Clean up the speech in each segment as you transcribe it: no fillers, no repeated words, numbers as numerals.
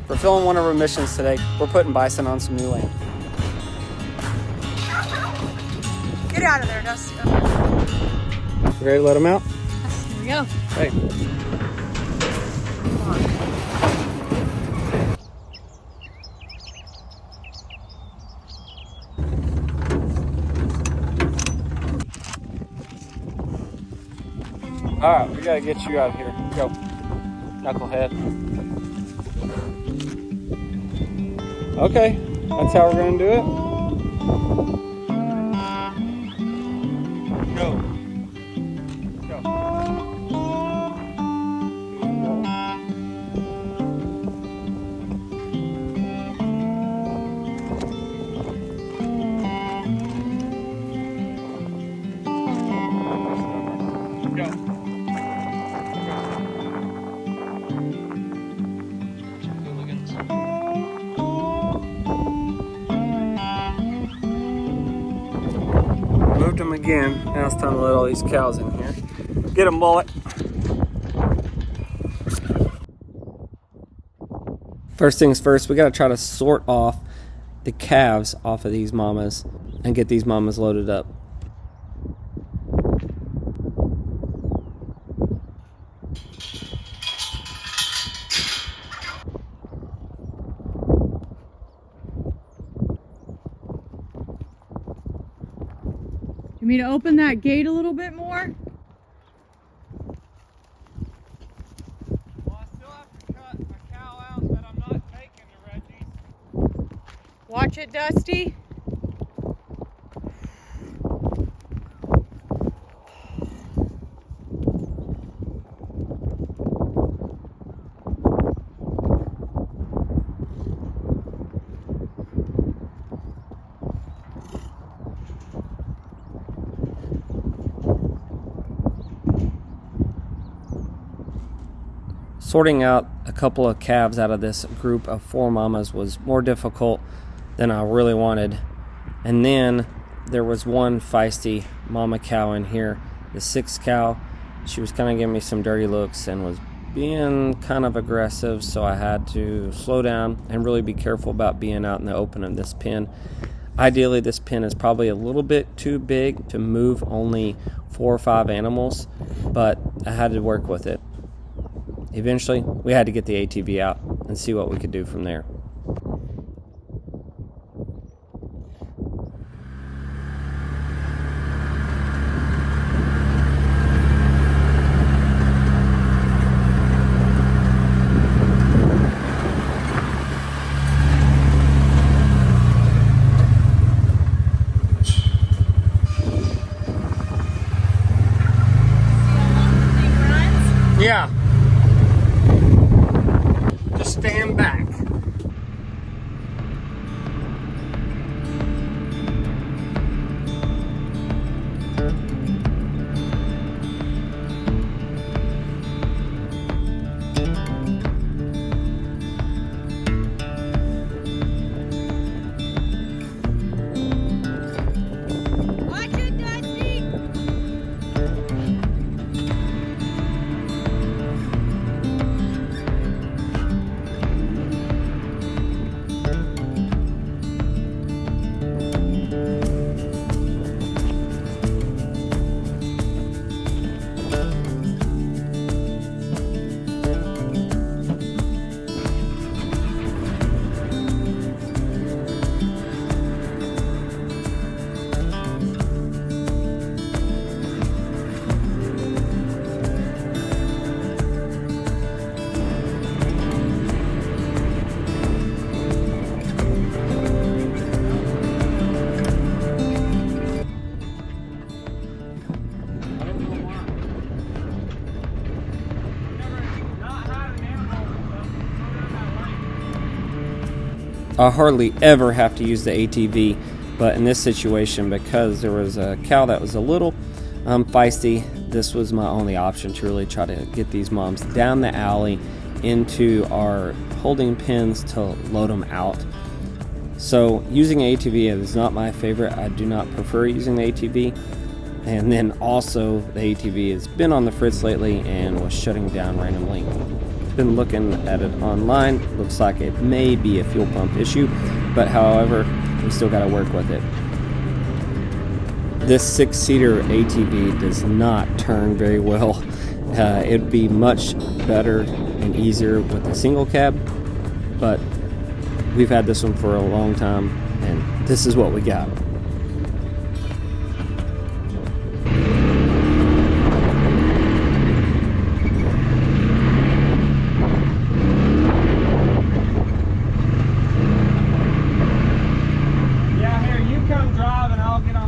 fulfilling one of our missions today. We're putting bison on some new land. Get out of there, Dusty. You ready to let them out? Here we go. Hey. All right, we gotta get you out of here. Go, knucklehead. Okay, that's how we're gonna do it. Go. Moved them again. Now it's time to let all these cows in here. Get them, Bullet. First things first, we gotta try to sort off the calves off of these mamas and get these mamas loaded up. You mean to open that gate a little bit more? Well, I still have to cut a cow out that I'm not taking to Reggie's. Watch it, Dusty. Sorting out a couple of calves out of this group of 4 mamas was more difficult than I really wanted. And then there was one feisty mama cow in here, the 6th cow. She was kind of giving me some dirty looks and was being kind of aggressive, so I had to slow down and really be careful about being out in the open in this pen. Ideally, this pen is probably a little bit too big to move only 4 or 5 animals, but I had to work with it. Eventually, we had to get the ATV out and see what we could do from there. Yeah. Just stand back. Watch it, Dusty. I hardly ever have to use the ATV, but in this situation, because there was a cow that was a little feisty, this was my only option to really try to get these moms down the alley into our holding pens to load them out. So using ATV is not my favorite. I do not prefer using the ATV. And then also the ATV has been on the fritz lately and was shutting down randomly. been looking at it online. Looks like it may be a fuel pump issue, but however, we still got to work with it. This 6-seater ATV does not turn very well. It'd be much better and easier with a single cab, but we've had this one for a long time, and this is what we got.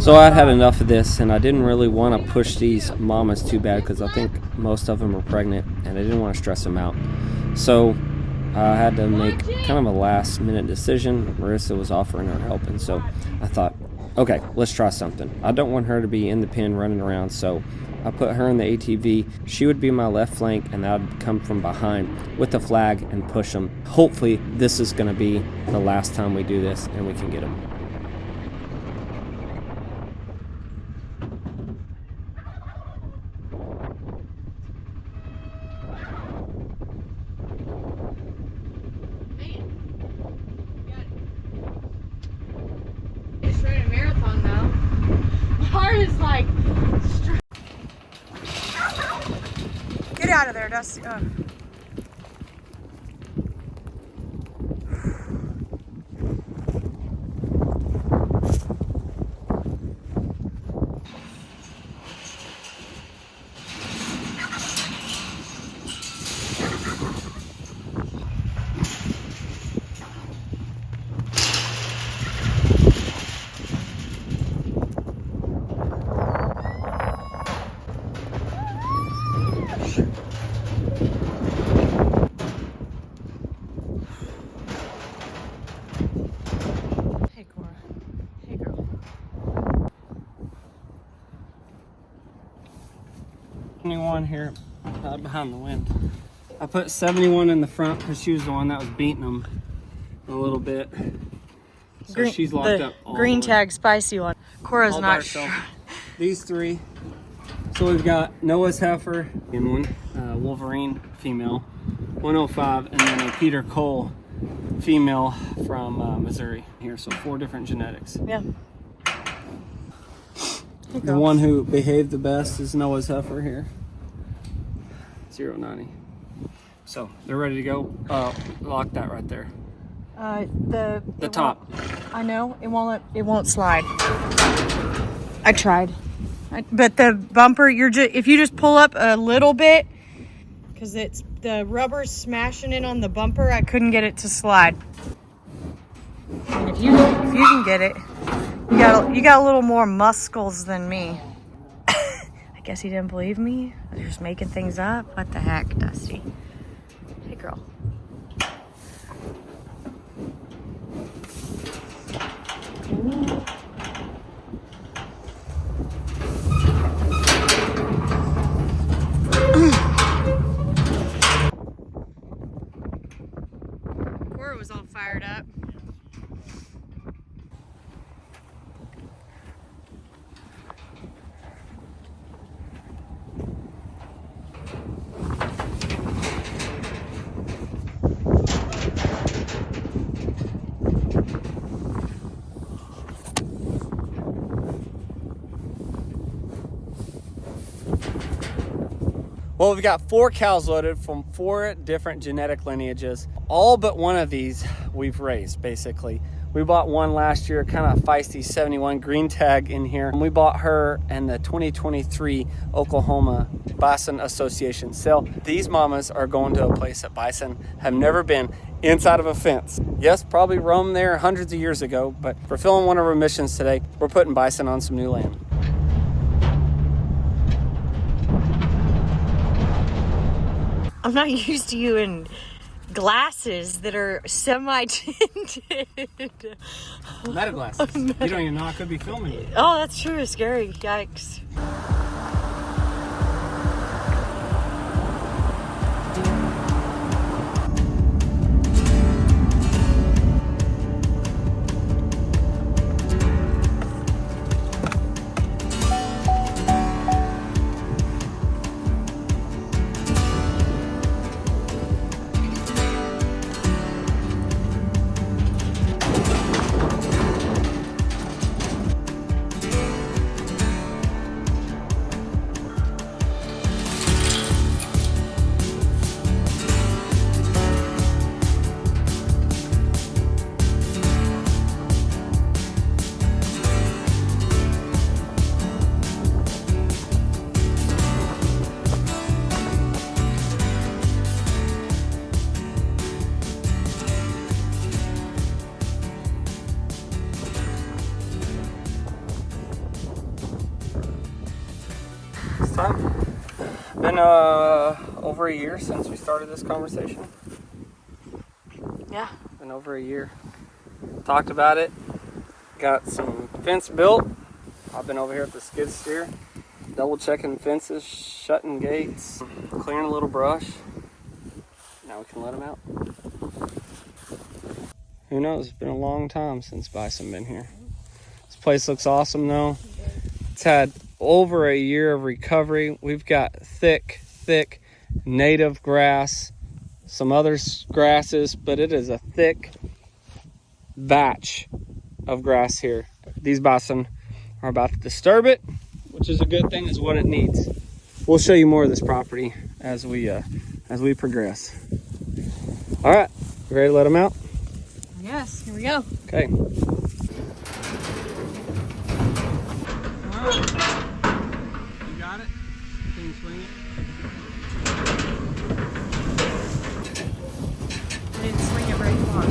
So I had enough of this, and I didn't really want to push these mamas too bad because I think most of them are pregnant, and I didn't want to stress them out. So I had to make kind of a last minute decision. Marissa was offering her help, and so I thought, okay, let's try something. I don't want her to be in the pen running around, so I put her in the ATV. She would be my left flank, and I'd come from behind with the flag and push them. Hopefully this is going to be the last time we do this, and we can get them. Get out of there, Dusty. Hey, Cora. Hey, girl. 71 here behind the wind. I put 71 in the front because she was the one that was beating them a little bit. So Green, she's locked up all green the way. tag spicy one. Cora's All by not herself. sure. These three. So we've got Noah's heifer in one, Wolverine female, 105, and then a Peter Cole female from Missouri here. So 4 different genetics. Yeah. Hey, The girl. one who behaved the best is Noah's heifer here, 090. So they're ready to go. Lock that right there. The top. I know it won't slide. I tried, but the bumper. If you just pull up a little bit, because it's the rubber's smashing in on the bumper. I couldn't get it to slide. And if you can get it, you got a little more muscles than me. I guess he didn't believe me. I was just making things up. What the heck, Dusty? Hey, girl. Cora was all fired up. Well, we've got 4 cows loaded from 4 different genetic lineages. All but one of these we've raised, basically. We bought one last year, kind of feisty 71 green tag in here. And we bought her in the 2023 Oklahoma Bison Association sale. These mamas are going to a place that bison have never been, inside of a fence. Yes, probably roamed there hundreds of years ago, but for filming one of our missions today, we're putting bison on some new land. I'm not used to you in glasses that are semi-tinted. Meta glasses. You don't even know I could be filming you. Oh, that's true. Scary. Yikes. time. Been over a year since we started this conversation. Yeah. Been over a year. Talked about it. Got some fence built. I've been over here at the skid steer, double checking fences, shutting gates, clearing a little brush. Now we can let them out. Who knows? It's been a long time since Bison been here. This place looks awesome though. It's had over a year of recovery. We've got thick native grass, some other grasses, but it is a thick batch of grass here. These bison are about to disturb it, which is a good thing, is what it needs. We'll show you more of this property as we progress. All right, you ready to let them out? Yes, here we go. Okay. All right. You got it? Can you swing it? I didn't swing it very far.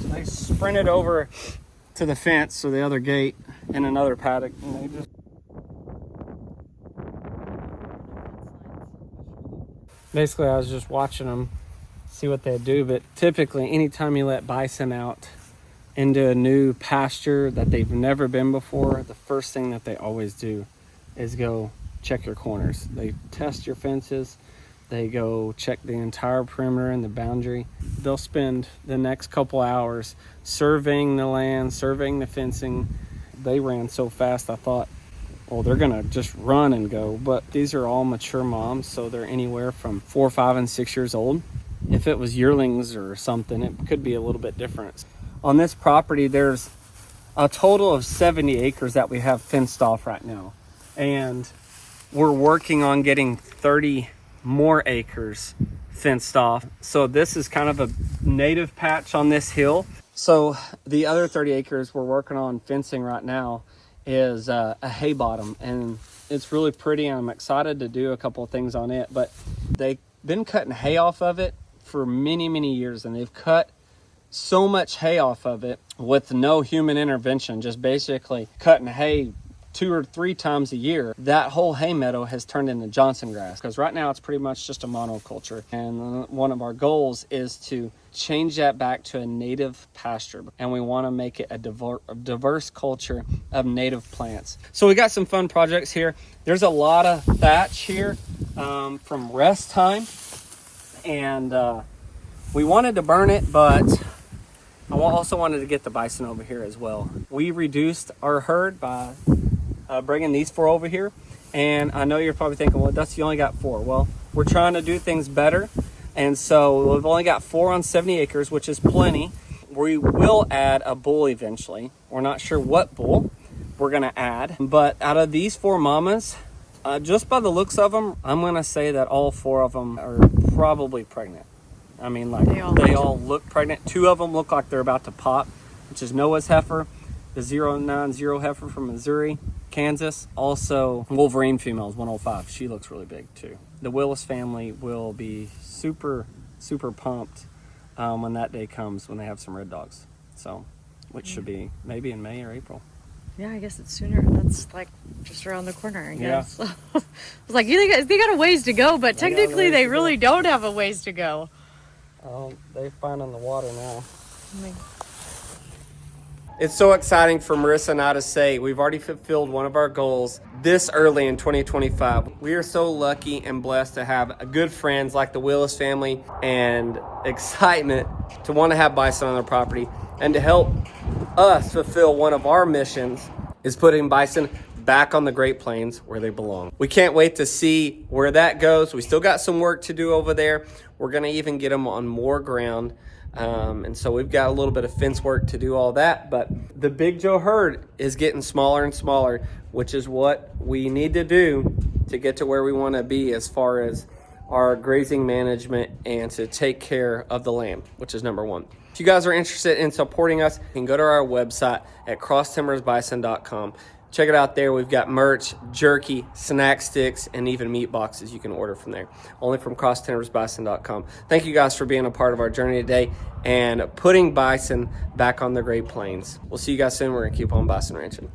They sprinted over to the fence or the other gate in another paddock, and they just basically, I was just watching them see what they do. But typically anytime you let bison out into a new pasture that they've never been before, the first thing that they always do is go check your corners. They test your fences. They go check the entire perimeter and the boundary. They'll spend the next couple hours surveying the land, surveying the fencing. They ran so fast, I thought, well, they're gonna just run and go. But these are all mature moms, so they're anywhere from 4, 5, and 6 years old. If it was yearlings or something, it could be a little bit different. On this property, there's a total of 70 acres that we have fenced off right now. And we're working on getting 30 more acres fenced off. So this is kind of a native patch on this hill. So the other 30 acres we're working on fencing right now is a hay bottom, and it's really pretty, and I'm excited to do a couple of things on it. But they've been cutting hay off of it for many years, and they've cut so much hay off of it with no human intervention, just basically cutting hay 2 or 3 times a year. That whole hay meadow has turned into Johnson grass, because right now it's pretty much just a monoculture. And one of our goals is to change that back to a native pasture, and we want to make it a diverse culture of native plants. So we got some fun projects here. There's a lot of thatch here from rest time, and we wanted to burn it, but I also wanted to get the bison over here as well. We reduced our herd by bringing these 4 over here, and I know you're probably thinking, well, Dusty, you only got 4. Well, we're trying to do things better, and so we've only got 4 on 70 acres, which is plenty. We will add a bull eventually. We're not sure what bull we're gonna add, but out of these 4 mamas, just by the looks of them, I'm gonna say that all 4 of them are probably pregnant. I mean, like, they all look pregnant. 2 of them look like they're about to pop, which is Noah's heifer, the 090 heifer from Missouri, Kansas. Also, Wolverine females, 105. She looks really big too. The Willis family will be super pumped when that day comes, when they have some red dogs. So, which should be maybe in May or April. Yeah, I guess it's sooner. That's like just around the corner, I guess. Yeah. I was like, they got a ways to go, but technically they really don't have a ways to go. They're finding the water now. I mean, it's so exciting for Marissa and I to say we've already fulfilled one of our goals this early in 2025. We are so lucky and blessed to have good friends like the Willis family and excitement to want to have bison on their property, and to help us fulfill one of our missions is putting bison back on the Great Plains where they belong. We can't wait to see where that goes. We still got some work to do over there. We're going to even get them on more ground. And so we've got a little bit of fence work to do all that, but the Big Joe herd is getting smaller and smaller, which is what we need to do to get to where we want to be as far as our grazing management and to take care of the land, which is number one. If you guys are interested in supporting us, you can go to our website at crosstimbersbison.com. Check it out there. We've got merch, jerky, snack sticks, and even meat boxes you can order from there. Only from crosstimbersbison.com. Thank you guys for being a part of our journey today and putting bison back on the Great Plains. We'll see you guys soon. We're going to keep on bison ranching.